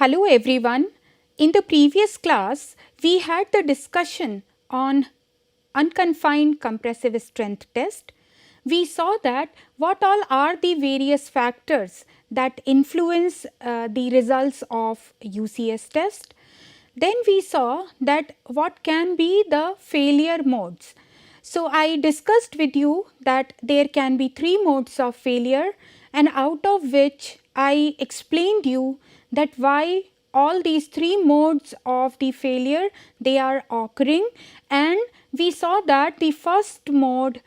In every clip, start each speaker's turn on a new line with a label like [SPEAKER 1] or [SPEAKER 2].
[SPEAKER 1] Hello everyone. In the previous class, we had the discussion on unconfined compressive strength test. We saw that what all are the various factors that influence the results of UCS test. Then we saw that what can be the failure modes. So I discussed with you that there can be 3 modes of failure, and out of which I explained you that why all these 3 modes of the failure they are occurring, and we saw that the first mode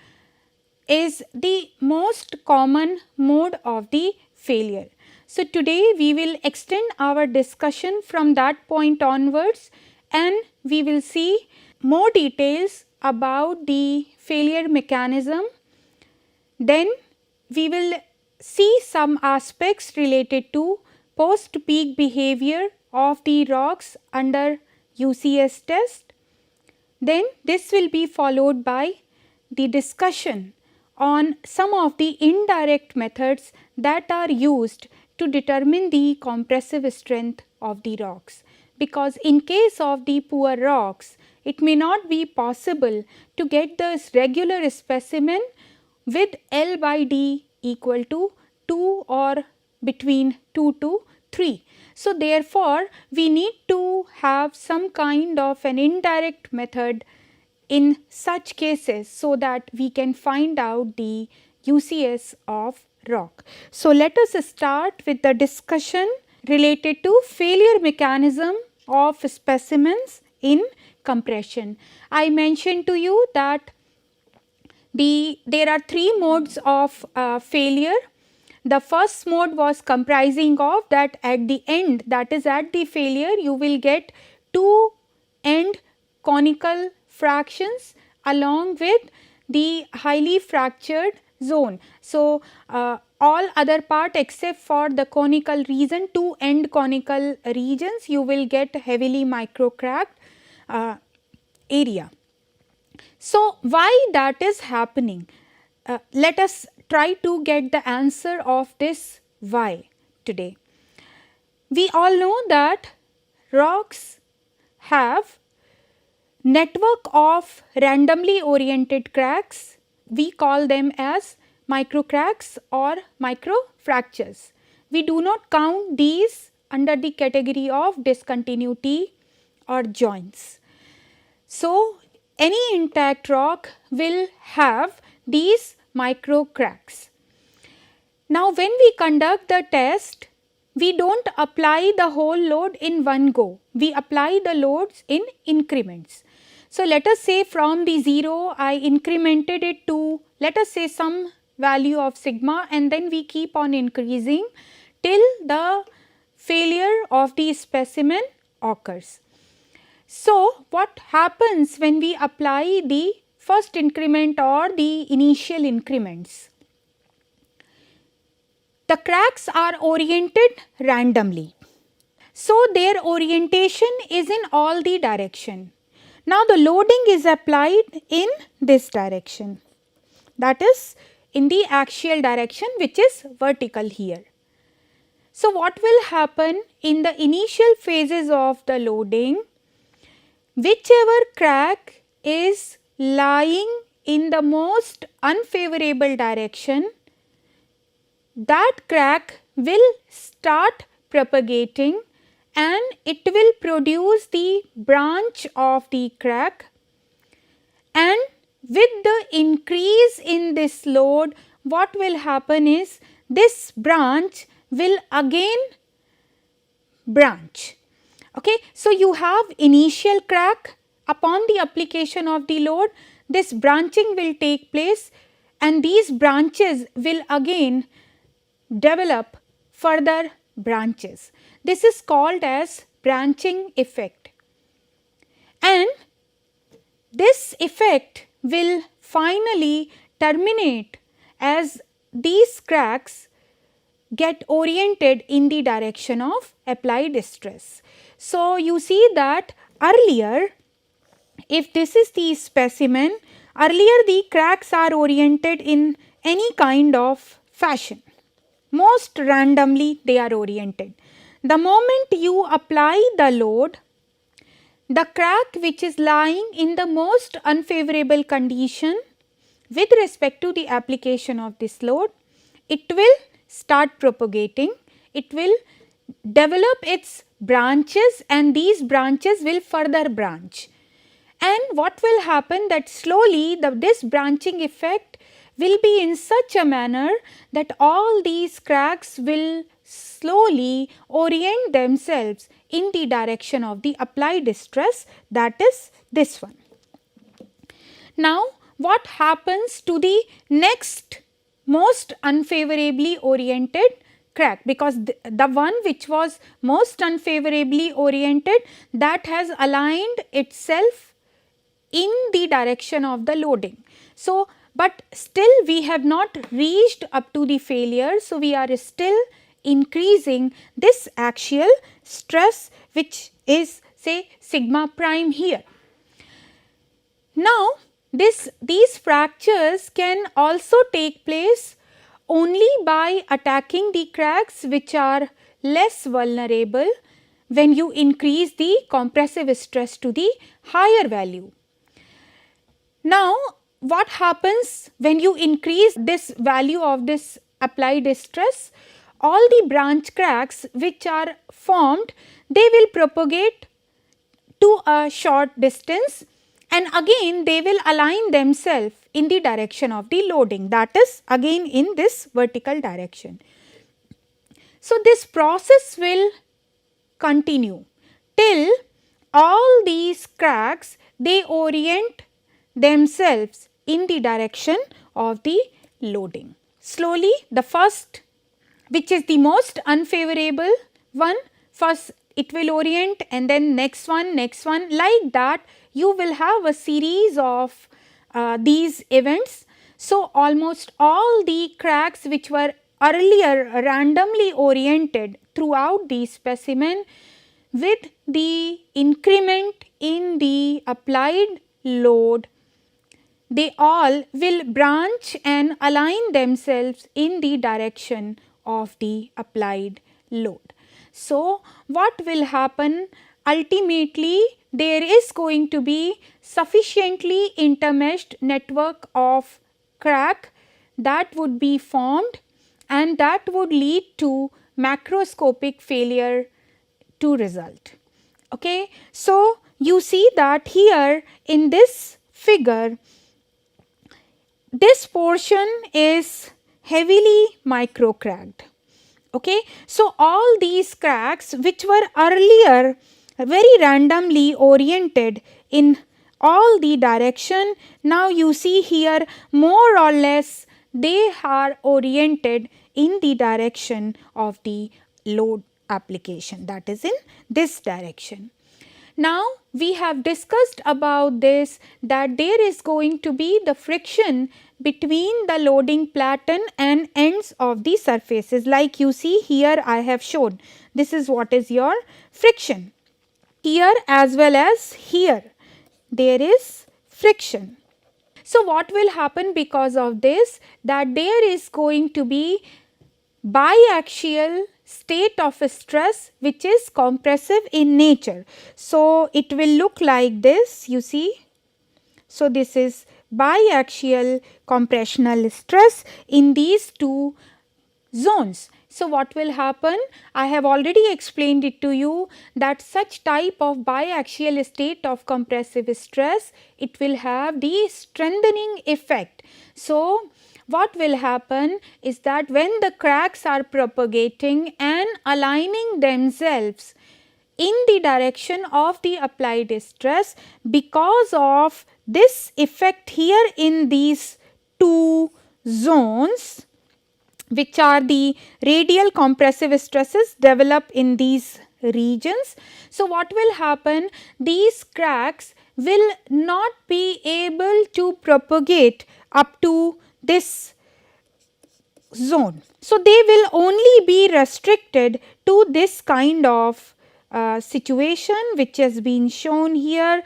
[SPEAKER 1] is the most common mode of the failure. So today we will extend our discussion from that point onwards, and we will see more details about the failure mechanism. Then we will see some aspects related to post peak behavior of the rocks under UCS test. Then this will be followed by the discussion on some of the indirect methods that are used to determine the compressive strength of the rocks, because in case of the poor rocks it may not be possible to get the regular specimen with L by D equal to 2 or between 2 to 3. So therefore we need to have some kind of an indirect method in such cases so that we can find out the UCS of rock. So let us start with the discussion related to failure mechanism of specimens in compression. I mentioned to you that there are 3 modes of failure. The first mode was comprising of that at the end, that is at the failure, you will get 2 end conical fractions along with the highly fractured zone. So all other part except for the conical region, 2 end conical regions, you will get heavily micro cracked area. So why that is happening? Let us try to get the answer of this why today. We all know that rocks have network of randomly oriented cracks. We call them as micro cracks or micro fractures. We do not count these under the category of discontinuity or joints. So any intact rock will have these micro cracks. Now when we conduct the test, we do not apply the whole load in one go, we apply the loads in increments. So let us say from the 0 I incremented it to, let us say, some value of sigma, and then we keep on increasing till the failure of the specimen occurs. So what happens when we apply the first increment or the initial increments? The cracks are oriented randomly. So their orientation is in all the direction. Now the loading is applied in this direction, that is in the axial direction, which is vertical here. So what will happen in the initial phases of the loading? Whichever crack is lying in the most unfavorable direction, that crack will start propagating and it will produce the branch of the crack, and with the increase in this load, what will happen is this branch will again branch. Okay. So you have initial crack, upon the application of the load this branching will take place, and these branches will again develop further branches. This is called as branching effect, and this effect will finally terminate as these cracks get oriented in the direction of applied stress. So you see that earlier, if this is the specimen, earlier the cracks are oriented in any kind of fashion, most randomly they are oriented. the moment you apply the load, the crack which is lying in the most unfavorable condition with respect to the application of this load, it will start propagating, it will develop its branches, and these branches will further branch. And what will happen, that slowly this branching effect will be in such a manner that all these cracks will slowly orient themselves in the direction of the applied stress, that is this one. Now, what happens to the next most unfavorably oriented crack? Because the one which was most unfavorably oriented, that has aligned itself in the direction of the loading. So, but still we have not reached up to the failure. So, we are still increasing this axial stress, which is say sigma prime here. Now, these fractures can also take place only by attacking the cracks which are less vulnerable when you increase the compressive stress to the higher value. Now, what happens when you increase this value of this applied stress? All the branch cracks which are formed, they will propagate to a short distance, and again they will align themselves in the direction of the loading, that is again in this vertical direction. So, this process will continue till all these cracks, they orient themselves in the direction of the loading. Slowly, the first, which is the most unfavorable one, first it will orient, and then next one, like that you will have a series of these events. So, almost all the cracks which were earlier randomly oriented throughout the specimen, with the increment in the applied load, they all will branch and align themselves in the direction of the applied load. So, what will happen? Ultimately, there is going to be sufficiently intermeshed network of crack that would be formed, and that would lead to macroscopic failure to result. Okay. So, you see that here in this figure, this portion is heavily micro cracked. Okay. So, all these cracks which were earlier very randomly oriented in all the direction, now you see here more or less they are oriented in the direction of the load application, that is in this direction. Now, we have discussed about this, that there is going to be the friction between the loading platen and ends of the surfaces, like you see here I have shown. This is what is your friction. Here as well as here, there is friction. So, what will happen because of this? That there is going to be biaxial state of stress which is compressive in nature. So, it will look like this, you see. So, this is biaxial compressional stress in these two zones. So, what will happen? I have already explained it to you that such type of biaxial state of compressive stress, it will have the strengthening effect. So, what will happen is that when the cracks are propagating and aligning themselves in the direction of the applied stress, because of this effect here in these two zones, which are the radial compressive stresses develop in these regions. So, what will happen? These cracks will not be able to propagate up to this zone. So, they will only be restricted to this kind of situation which has been shown here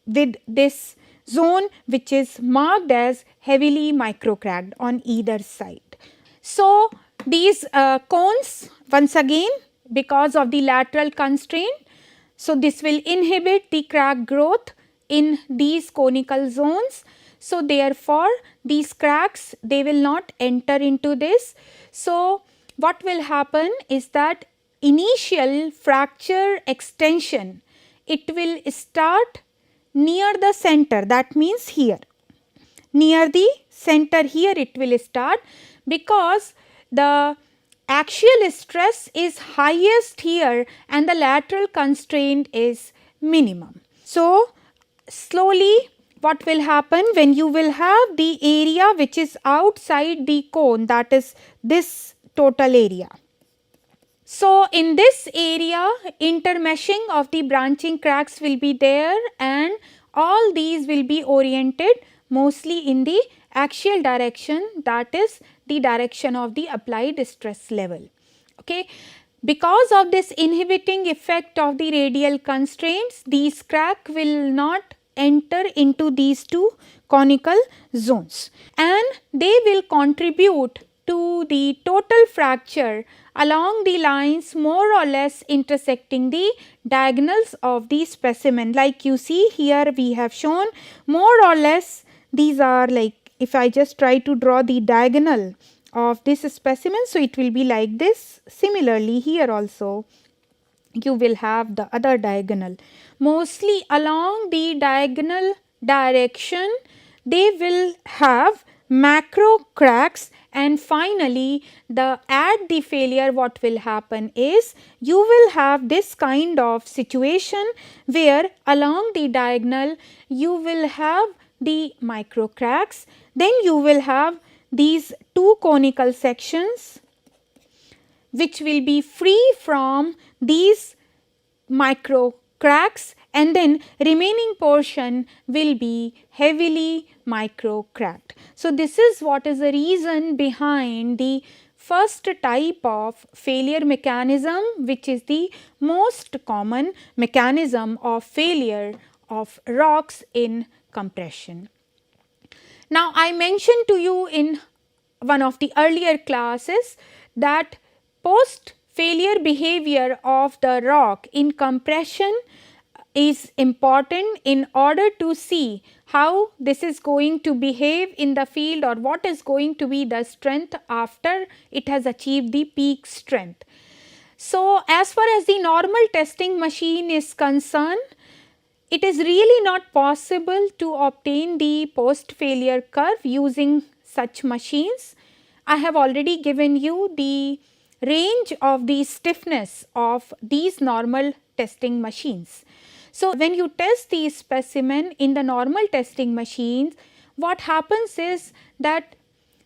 [SPEAKER 1] with this zone which is marked as heavily micro cracked on either side. So, these cones once again because of the lateral constraint. So, this will inhibit the crack growth in these conical zones. So, therefore, these cracks, they will not enter into this. So, what will happen is that initial fracture extension, it will start near the center, that means here. Near the center here it will start, because the axial stress is highest here and the lateral constraint is minimum. So, slowly what will happen when you will have the area which is outside the cone, that is this total area. So, in this area intermeshing of the branching cracks will be there, and all these will be oriented mostly in the axial direction, that is the direction of the applied stress level. Okay. Because of this inhibiting effect of the radial constraints, these crack will not enter into these two conical zones, and they will contribute to the total fracture along the lines more or less intersecting the diagonals of the specimen. Like you see here, we have shown more or less these are like, if I just try to draw the diagonal of this specimen, so it will be like this. Similarly here also you will have the other diagonal. Mostly along the diagonal direction they will have macro cracks, and finally at the failure what will happen is you will have this kind of situation where along the diagonal you will have the micro cracks, then you will have these two conical sections which will be free from these micro cracks, and then remaining portion will be heavily micro cracked. So, this is what is the reason behind the first type of failure mechanism, which is the most common mechanism of failure of rocks in compression. Now, I mentioned to you in one of the earlier classes that post failure behavior of the rock in compression is important in order to see how this is going to behave in the field, or what is going to be the strength after it has achieved the peak strength. So, as far as the normal testing machine is concerned, it is really not possible to obtain the post failure curve using such machines. I have already given you the range of the stiffness of these normal testing machines. So, when you test the specimen in the normal testing machines, what happens is that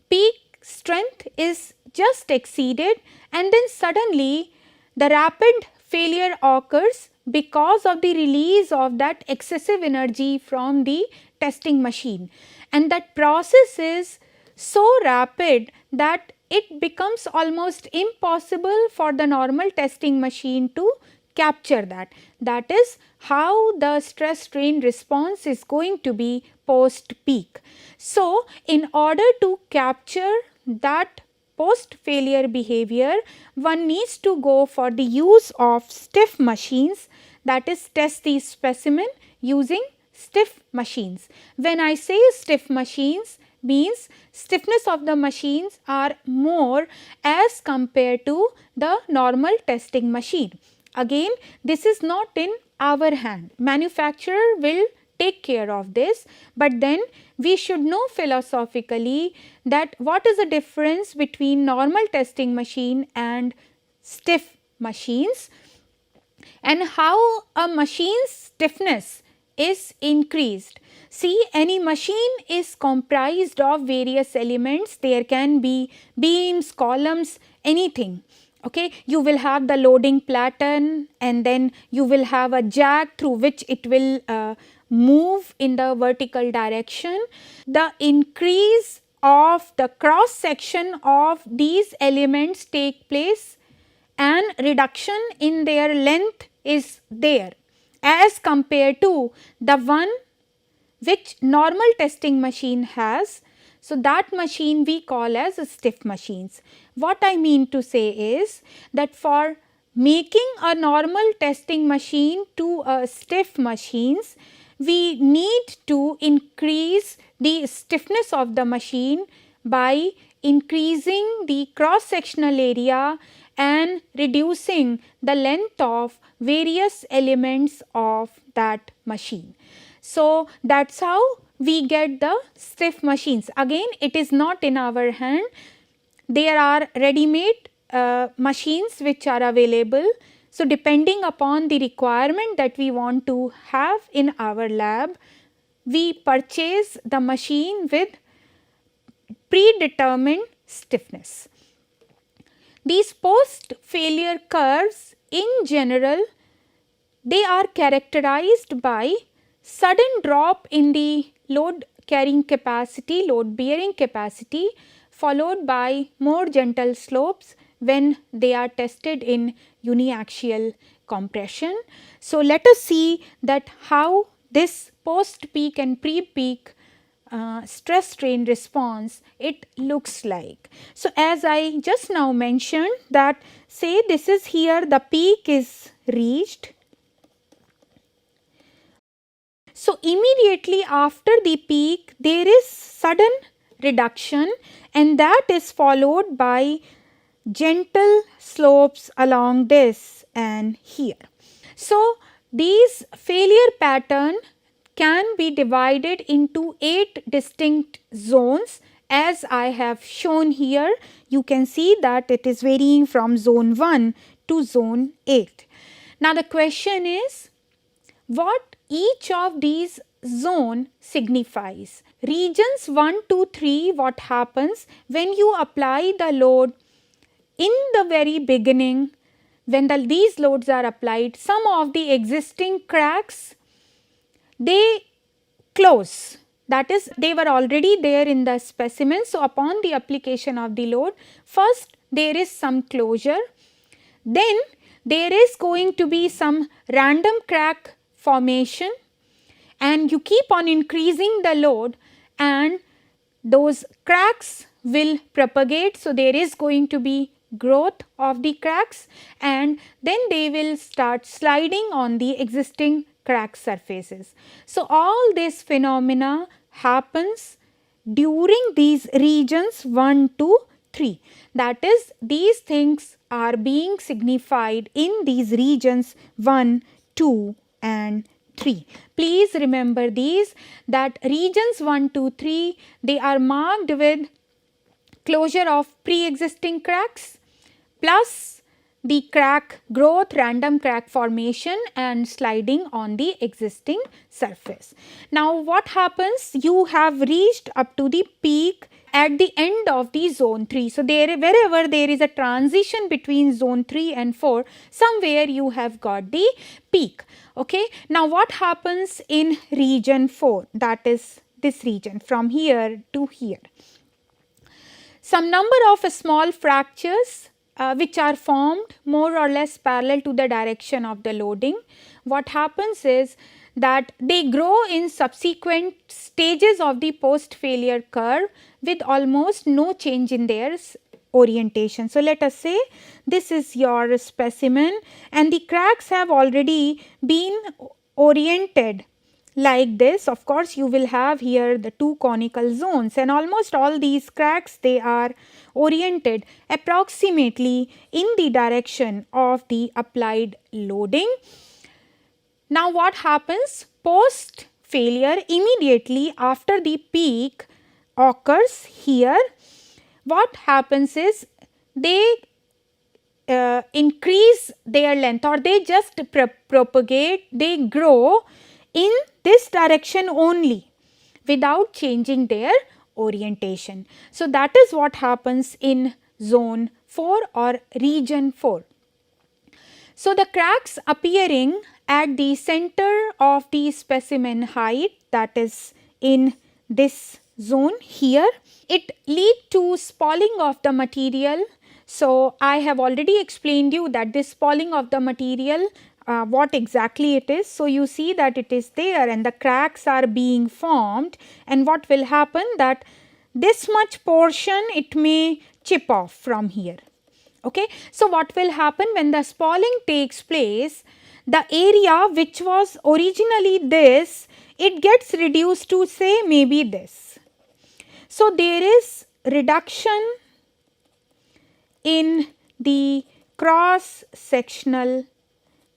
[SPEAKER 1] peak strength is just exceeded, and then suddenly the rapid failure occurs because of the release of that excessive energy from the testing machine, and that process is so rapid that it becomes almost impossible for the normal testing machine to capture that. That is how the stress strain response is going to be post peak. So, in order to capture that post failure behavior, one needs to go for the use of stiff machines, that is test the specimen using stiff machines. When I say stiff machines, means stiffness of the machines are more as compared to the normal testing machine. Again, this is not in our hand, manufacturer will take care of this, but then we should know philosophically that what is the difference between normal testing machine and stiff machines, and how a machine's stiffness is increased. See, any machine is comprised of various elements. There can be beams, columns, anything. Okay, you will have the loading platen, and then you will have a jack through which it will move in the vertical direction. The increase of the cross section of these elements take place, and reduction in their length is there as compared to the one which normal testing machine has. So, that machine we call as stiff machines. What I mean to say is that for making a normal testing machine to a stiff machines, we need to increase the stiffness of the machine by increasing the cross sectional area and reducing the length of various elements of that machine. So that's how we get the stiff machines. Again, it is not in our hand. There are ready-made machines which are available. So depending upon the requirement that we want to have in our lab, we purchase the machine with predetermined stiffness. These post failure curves in general, they are characterized by sudden drop in the load carrying capacity, load bearing capacity, followed by more gentle slopes when they are tested in uniaxial compression. So let us see that how this post peak and pre peak stress strain response it looks like. So as I just now mentioned that, say this is here, the peak is reached. So immediately after the peak there is sudden reduction, and that is followed by gentle slopes along this and here. So these failure pattern can be divided into 8 distinct zones, as I have shown here. You can see that it is varying from zone 1 to zone 8. Now the question is, what each of these zone signifies? Regions 1, 2, 3, what happens when you apply the load in the very beginning? When these loads are applied, some of the existing cracks, they close. That is, they were already there in the specimen. So upon the application of the load, first there is some closure, then there is going to be some random crack formation, and you keep on increasing the load and those cracks will propagate. So there is going to be growth of the cracks, and then they will start sliding on the existing crack surfaces. So all this phenomena happens during these regions 1 to 3. That is, these things are being signified in these regions 1, 2 and 3. Please remember these, that regions 1, 2, 3, they are marked with closure of pre-existing cracks plus the crack growth, random crack formation and sliding on the existing surface. Now what happens? You have reached up to the peak at the end of the zone 3. So there, wherever there is a transition between zone 3 and 4, somewhere you have got the peak. Okay. Now what happens in region 4? That is this region from here to here. Some number of small fractures which are formed more or less parallel to the direction of the loading. What happens is that they grow in subsequent stages of the post failure curve with almost no change in their orientation. So let us say this is your specimen and the cracks have already been oriented like this. Of course, you will have here the 2 conical zones, and almost all these cracks, they are oriented approximately in the direction of the applied loading. Now what happens? Post failure, immediately after the peak occurs here, what happens is they increase their length, or they just propagate, they grow in this direction only without changing their orientation. So that is what happens in zone 4 or region 4. So the cracks appearing at the center of the specimen height, that is in this zone here, it lead to spalling of the material. So I have already explained you that this spalling of the material, what exactly it is. So you see that it is there and the cracks are being formed, and what will happen, that this much portion it may chip off from here. Okay. So, what will happen when the spalling takes place, the area which was originally this, it gets reduced to say maybe this. So, there is reduction in the cross sectional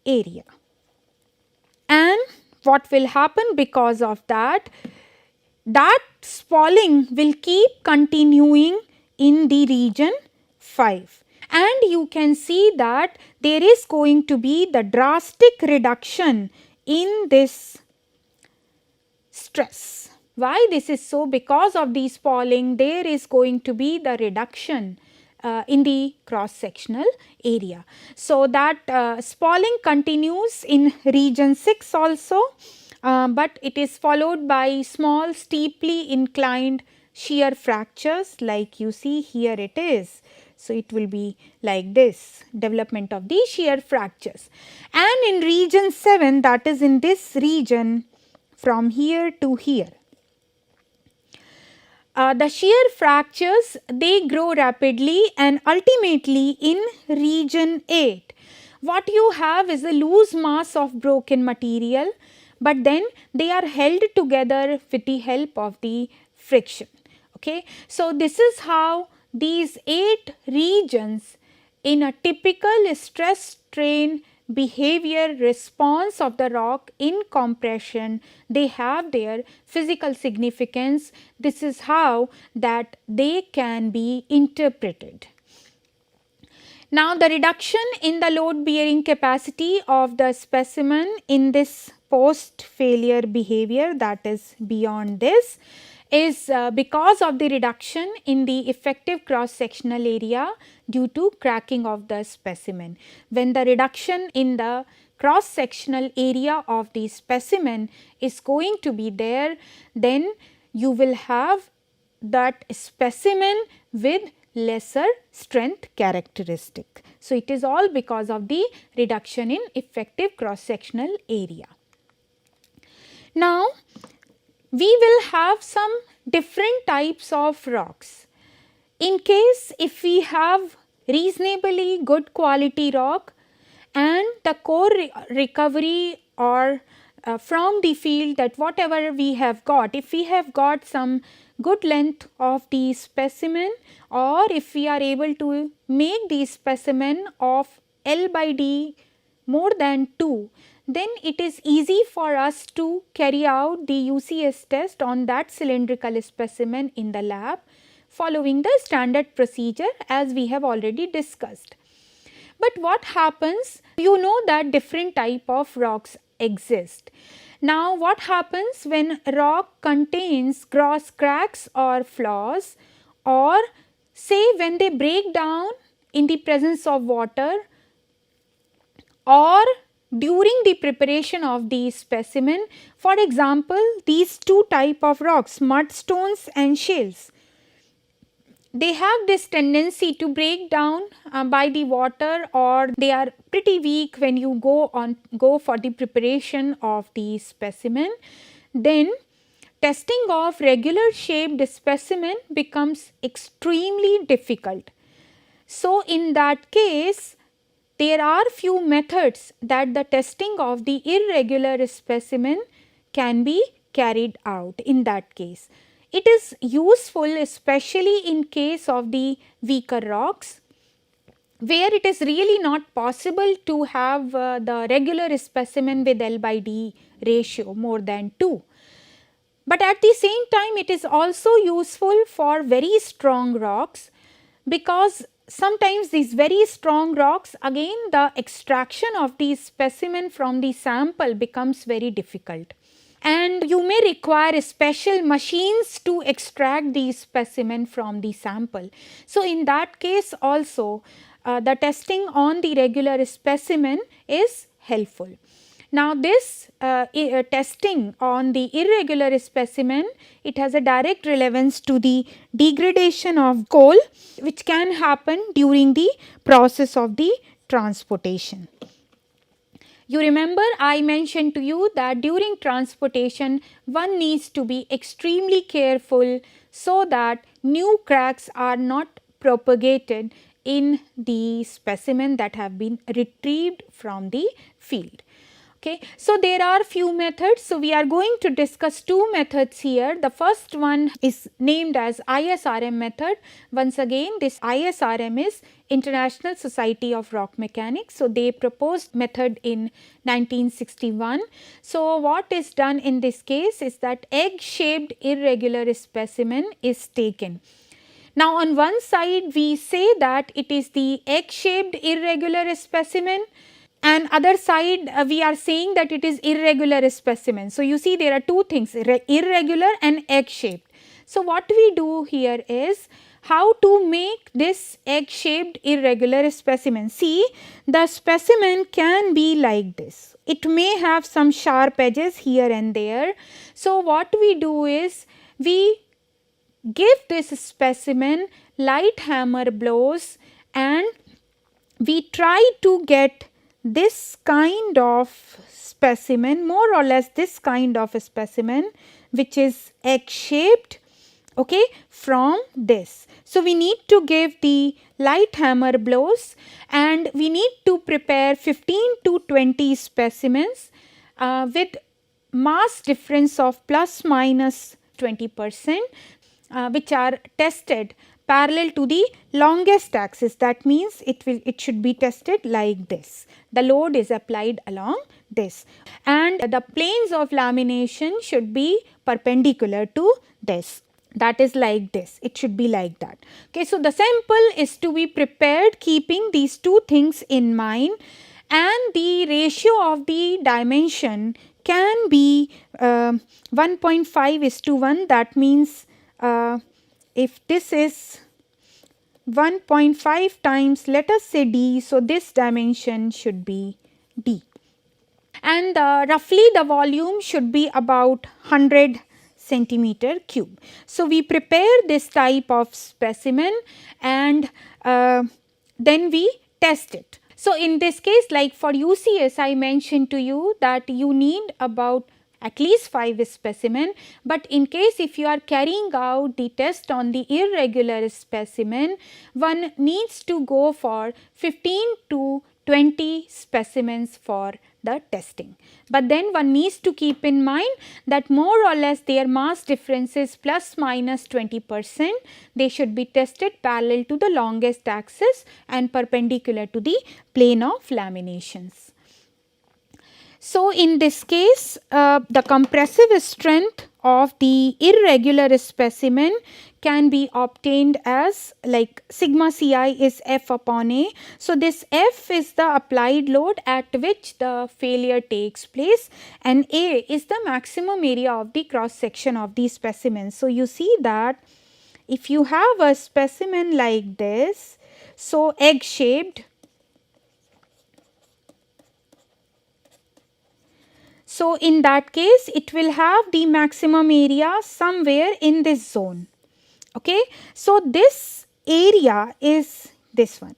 [SPEAKER 1] area, and what will happen because of that, that spalling will keep continuing in the region 5, and you can see that there is going to be the drastic reduction in this stress. Why this is so? Because of the spalling there is going to be the reduction in the cross sectional area. So, that spalling continues in region 6 also, but it is followed by small steeply inclined shear fractures, like you see here it is. So, it will be like this, development of the shear fractures, and in region 7, that is in this region from here to here, the shear fractures they grow rapidly, and ultimately in region 8 what you have is a loose mass of broken material, but then they are held together with the help of the friction. Okay. So, this is how these 8 regions in a typical stress strain behavior response of the rock in compression, they have their physical significance. This is how that they can be interpreted. Now, the reduction in the load bearing capacity of the specimen in this post failure behavior, that is beyond this, is because of the reduction in the effective cross sectional area due to cracking of the specimen. When the reduction in the cross sectional area of the specimen is going to be there, then you will have that specimen with lesser strength characteristic. So, it is all because of the reduction in effective cross sectional area. Now, we will have some different types of rocks. In case if we have reasonably good quality rock and the core recovery or from the field, that whatever we have got, if we have got some good length of the specimen, or if we are able to make the specimen of L by D more than 2, then it is easy for us to carry out the UCS test on that cylindrical specimen in the lab, following the standard procedure as we have already discussed. But what happens, you know that different type of rocks exist. Now, what happens when rock contains gross cracks or flaws, or say when they break down in the presence of water, or during the preparation of the specimen. For example, these two type of rocks, mudstones and shales, they have this tendency to break down by the water, or they are pretty weak when you go for the preparation of the specimen. Then testing of regular shaped specimen becomes extremely difficult. So, in that case, there are few methods that the testing of the irregular specimen can be carried out in that case. It is useful especially in case of the weaker rocks, where it is really not possible to have the regular specimen with L by D ratio more than 2. But at the same time, it is also useful for very strong rocks, because sometimes these very strong rocks, again the extraction of the specimen from the sample becomes very difficult, and you may require special machines to extract the specimen from the sample. So, in that case also the testing on the regular specimen is helpful. Now, this testing on the irregular specimen, it has a direct relevance to the degradation of coal, which can happen during the process of the transportation. You remember I mentioned to you that during transportation one needs to be extremely careful so that new cracks are not propagated in the specimen that have been retrieved from the field. Okay. So, there are few methods. So, we are going to discuss two methods here. The first one is named as ISRM method. Once again, this ISRM is International Society of Rock Mechanics. So, they proposed method in 1961. So, what is done in this case is that egg shaped irregular specimen is taken. Now, on one side we say that it is the egg shaped irregular specimen, and other side we are saying that it is irregular specimen. So, you see there are two things, irregular and egg shaped. So, what we do here is how to make this egg shaped irregular specimen. See, the specimen can be like this. It may have some sharp edges here and there. So, what we do is we give this specimen light hammer blows and we try to get this kind of specimen, more or less this kind of a specimen which is egg shaped, okay, from this. So, we need to give the light hammer blows and we need to prepare 15 to 20 specimens with mass difference of plus minus 20%, which are tested parallel to the longest axis. That means it should be tested like this. The load is applied along this and the planes of lamination should be perpendicular to this. That is like this, it should be like that. Okay, so the sample is to be prepared keeping these two things in mind, and the ratio of the dimension can be 1.5:1. That means if this is 1.5 times, let us say D, so this dimension should be D, and roughly the volume should be about 100 centimeter cube. So, we prepare this type of specimen and then we test it. So, in this case, like for UCS, I mentioned to you that you need about at least 5 specimen, but in case if you are carrying out the test on the irregular specimen, one needs to go for 15 to 20 specimens for the testing. But then one needs to keep in mind that more or less their mass difference is plus minus 20%. They should be tested parallel to the longest axis and perpendicular to the plane of laminations. So, in this case, the compressive strength of the irregular specimen can be obtained as like sigma Ci is F upon A. So, this F is the applied load at which the failure takes place and A is the maximum area of the cross section of the specimen. So, you see that if you have a specimen like this, so egg shaped, so in that case it will have the maximum area somewhere in this zone. Okay. So, this area is this one.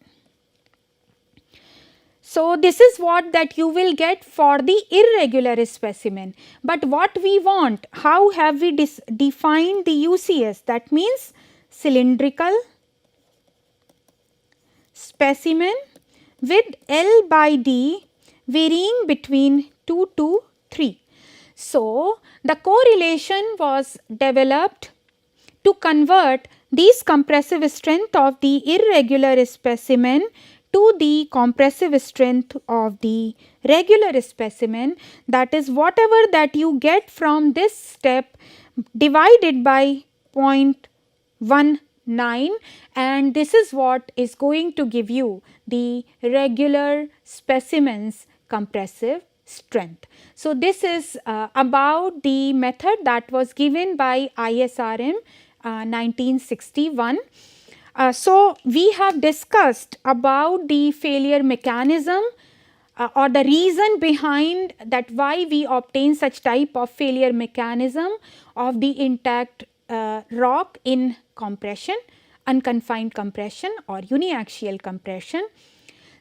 [SPEAKER 1] So, this is what that you will get for the irregular specimen. But what we want, how have we defined the UCS? That means cylindrical specimen with L by D varying between 2 to 3. So, the correlation was developed to convert these compressive strength of the irregular specimen to the compressive strength of the regular specimen, that is whatever that you get from this step divided by 0.19, and this is what is going to give you the regular specimen's compressive strength. So, this is about the method that was given by ISRM 1961. So, we have discussed about the failure mechanism or the reason behind that why we obtain such type of failure mechanism of the intact rock in compression, unconfined compression or uniaxial compression.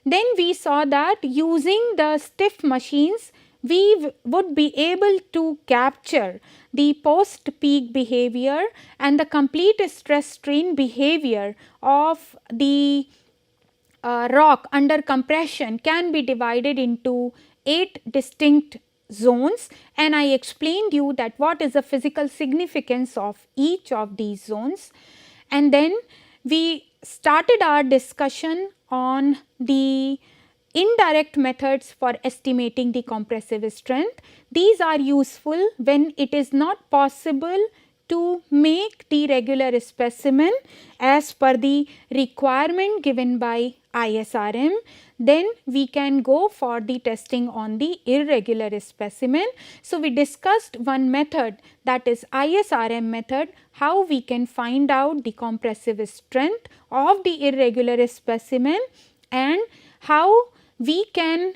[SPEAKER 1] Then we saw that using the stiff machines we would be able to capture the post peak behavior and the complete stress strain behavior of the rock under compression can be divided into 8 distinct zones, and I explained you that what is the physical significance of each of these zones. And then we started our discussion on the indirect methods for estimating the compressive strength. These are useful when it is not possible to make the regular specimen as per the requirement given by ISRM. Then we can go for the testing on the irregular specimen. So, we discussed one method, that is ISRM method, how we can find out the compressive strength of the irregular specimen and how we can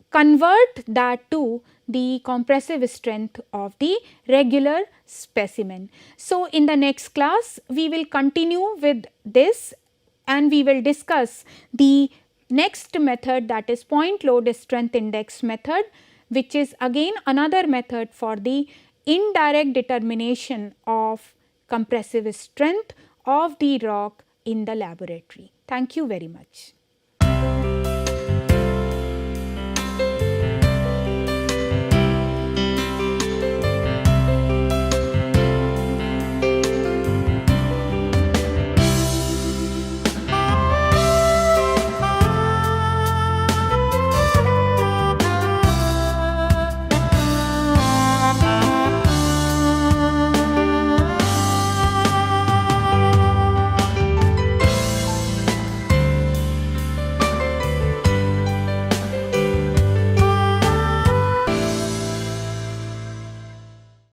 [SPEAKER 1] convert that to the compressive strength of the regular specimen. So, in the next class we will continue with this and we will discuss the next method, that is point load strength index method, which is again another method for the indirect determination of compressive strength of the rock in the laboratory. Thank you very much.